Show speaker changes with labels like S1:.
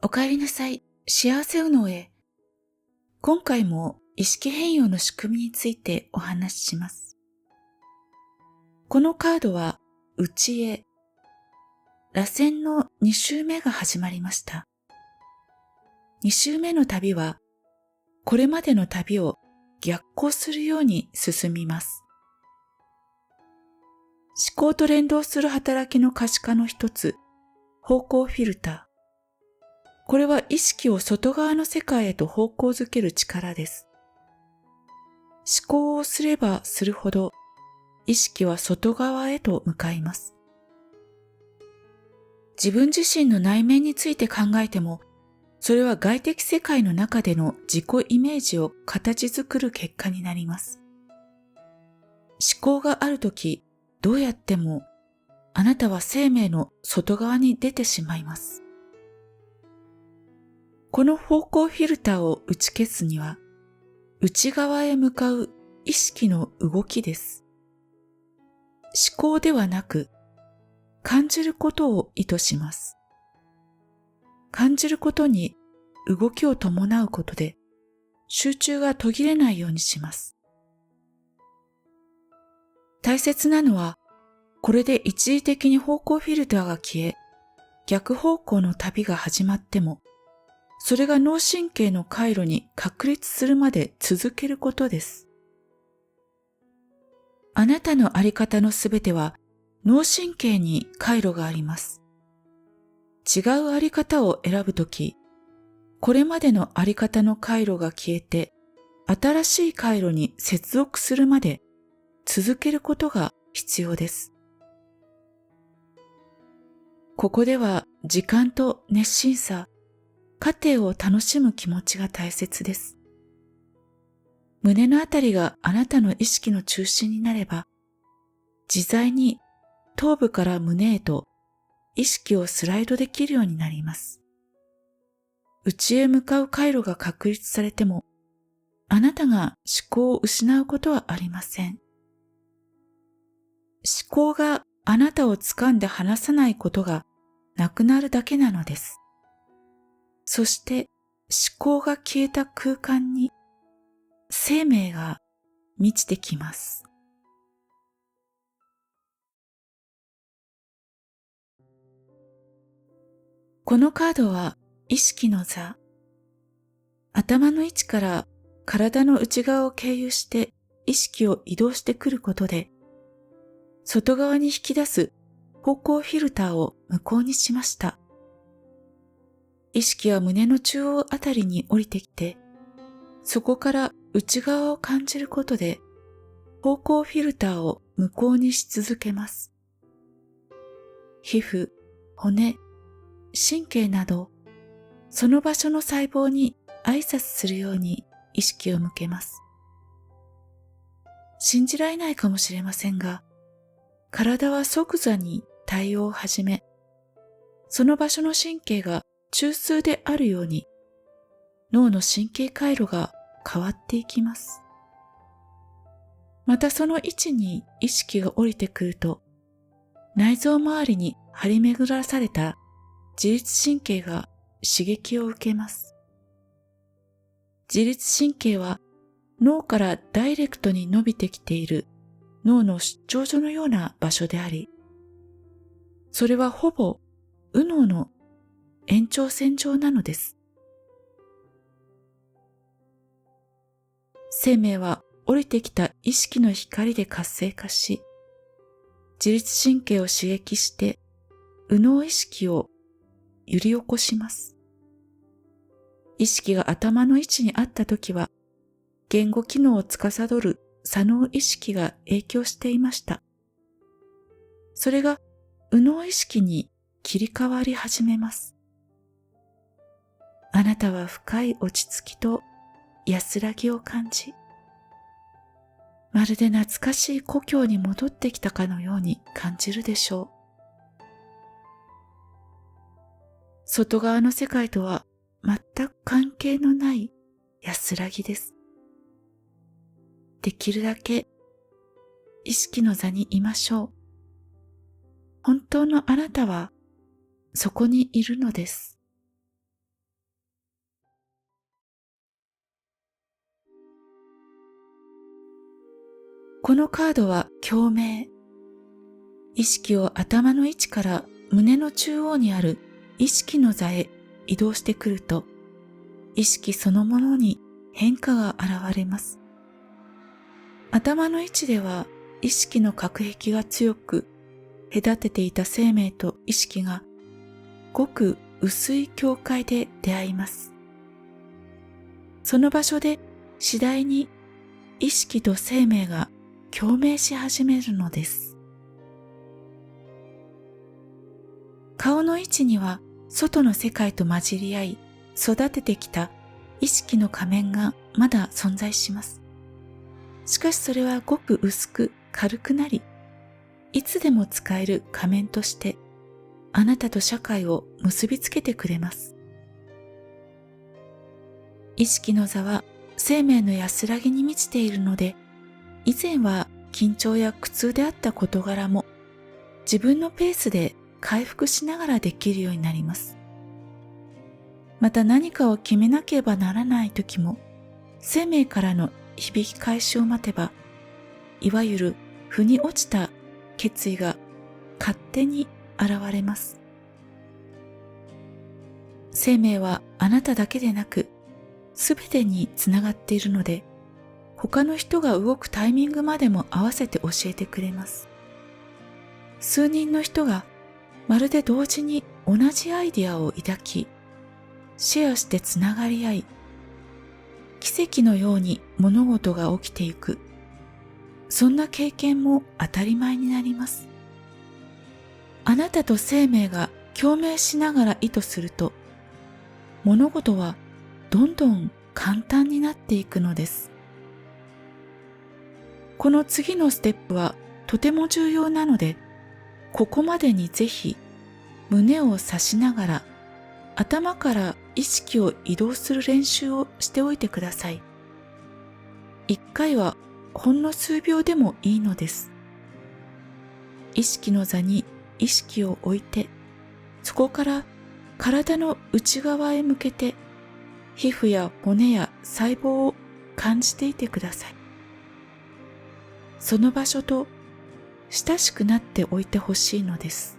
S1: おかえりなさい。幸せ右脳へ。今回も意識変容の仕組みについてお話しします。このカードは内へ。螺旋の2周目が始まりました。2周目の旅はこれまでの旅を逆行するように進みます。思考と連動する働きの可視化の一つ、方向フィルター。これは意識を外側の世界へと方向づける力です。思考をすればするほど意識は外側へと向かいます。自分自身の内面について考えても、それは外的世界の中での自己イメージを形作る結果になります。思考があるとき、どうやってもあなたは生命の外側に出てしまいます。この方向フィルターを打ち消すには、内側へ向かう意識の動きです。思考ではなく、感じることを意図します。感じることに動きを伴うことで、集中が途切れないようにします。大切なのは、これで一時的に方向フィルターが消え、逆方向の旅が始まっても、それが脳神経の回路に確立するまで続けることです。あなたのあり方のすべては脳神経に回路があります。違うあり方を選ぶとき、これまでのあり方の回路が消えて、新しい回路に接続するまで続けることが必要です。ここでは時間と熱心さ、過程を楽しむ気持ちが大切です。胸のあたりがあなたの意識の中心になれば、自在に頭部から胸へと意識をスライドできるようになります。内へ向かう回路が確立されても、あなたが思考を失うことはありません。思考があなたを掴んで離さないことがなくなるだけなのです。そして思考が消えた空間に生命が満ちてきます。このカードは意識の座。頭の位置から体の内側を経由して意識を移動してくることで、外側に引き出す方向フィルターを無効にしました。意識は胸の中央あたりに降りてきて、そこから内側を感じることで、方向フィルターを無効にし続けます。皮膚、骨、神経など、その場所の細胞に挨拶するように意識を向けます。信じられないかもしれませんが、体は即座に対応を始め、その場所の神経が中枢であるように、脳の神経回路が変わっていきます。またその位置に意識が降りてくると、内臓周りに張り巡らされた自律神経が刺激を受けます。自律神経は脳からダイレクトに伸びてきている脳の出張所のような場所であり、それはほぼ右脳の延長線上なのです。生命は降りてきた意識の光で活性化し、自律神経を刺激して右脳意識を揺り起こします。意識が頭の位置にあったときは、言語機能を司る左脳意識が影響していました。それが右脳意識に切り替わり始めます。あなたは深い落ち着きと安らぎを感じ、まるで懐かしい故郷に戻ってきたかのように感じるでしょう。外側の世界とは全く関係のない安らぎです。できるだけ意識の座にいましょう。本当のあなたはそこにいるのです。このカードは共鳴。意識を頭の位置から胸の中央にある意識の座へ移動してくると、意識そのものに変化が現れます。頭の位置では意識の隔壁が強く、隔てていた生命と意識がごく薄い境界で出会います。その場所で次第に意識と生命が共鳴し始めるのです。顔の位置には外の世界と混じり合い育ててきた意識の仮面がまだ存在します。しかしそれはごく薄く軽くなり、いつでも使える仮面としてあなたと社会を結びつけてくれます。意識の座は生命の安らぎに満ちているので、以前は緊張や苦痛であった事柄も自分のペースで回復しながらできるようになります。また何かを決めなければならない時も、生命からの響き返しを待てば、いわゆる腑に落ちた決意が勝手に現れます。生命はあなただけでなく、すべてにつながっているので、他の人が動くタイミングまでも合わせて教えてくれます。数人の人がまるで同時に同じアイデアを抱き、シェアしてつながり合い、奇跡のように物事が起きていく。そんな経験も当たり前になります。あなたと生命が共鳴しながら意図すると、物事はどんどん簡単になっていくのです。この次のステップはとても重要なので、ここまでにぜひ胸を差しながら頭から意識を移動する練習をしておいてください。一回はほんの数秒でもいいのです。意識の座に意識を置いて、そこから体の内側へ向けて皮膚や骨や細胞を感じていてください。その場所と親しくなっておいてほしいのです。